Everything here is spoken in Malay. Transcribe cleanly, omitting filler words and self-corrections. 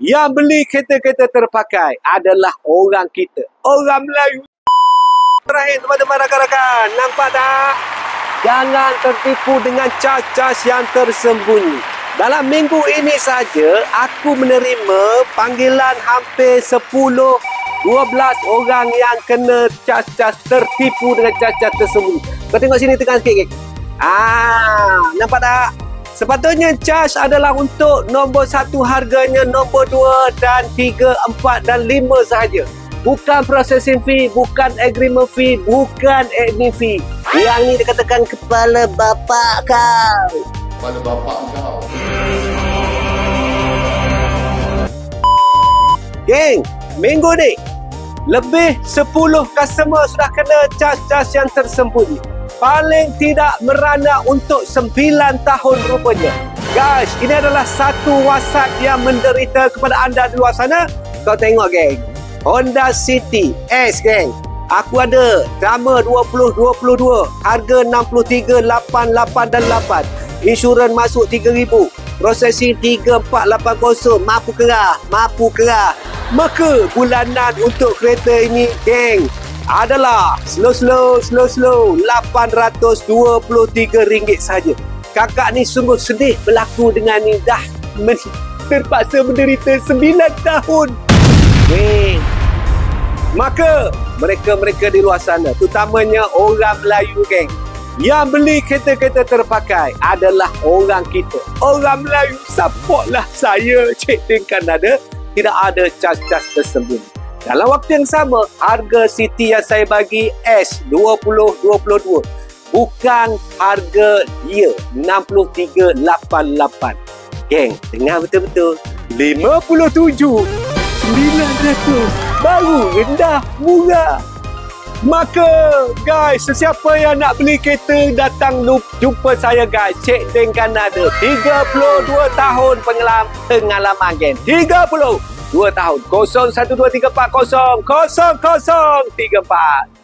Yang beli kereta-kereta terpakai adalah orang kita, orang Melayu. Terakhir teman-teman rakan-rakan, nampak tak? Jangan tertipu dengan cas-cas yang tersembunyi. Dalam minggu ini saja, aku menerima panggilan hampir 10-12 orang yang kena cas-cas, tertipu dengan cas-cas tersembunyi. Kau tengok sini, tekan sikit. Nampak tak? Sepatutnya cas adalah untuk nombor 1 harganya, nombor 2 dan 3, 4 dan 5 sahaja. Bukan processing fee, bukan agreement fee, bukan admin fee. Yang ni dikatakan kepala bapak kau. Kepala bapak kau. Geng, minggu ni lebih 10 customer sudah kena cas-cas yang tersembunyi. Paling tidak merana untuk 9 tahun rupanya. Guys, ini adalah satu WhatsApp yang menderita kepada anda di luar sana. Kau tengok geng, Honda City S geng, aku ada drama 2022, harga 63,888 dan 8. Insurans masuk 3,000, processing 3480, mampu kerah. Maka bulanan untuk kereta ini geng adalah slow RM823 saja. Kakak ni sungguh sedih berlaku dengan ni, dah terpaksa menderita 9 tahun. Maka mereka-mereka di luar sana, terutamanya orang Melayu geng, yang beli kereta-kereta terpakai adalah orang kita, orang Melayu. Supportlah saya, Cik Din Kanada. Tidak ada cas-cas tersembunyi. Dalam waktu yang sama, harga City yang saya bagi S 2022 bukan harga dia 63,888. Geng, dengar betul-betul, 57,900. Baru rendah, murah. Maka guys, sesiapa yang nak beli kereta, datang jumpa saya guys, Cik Din Kanada. 32 tahun pengalaman geng. 32 tahun. 0123400034.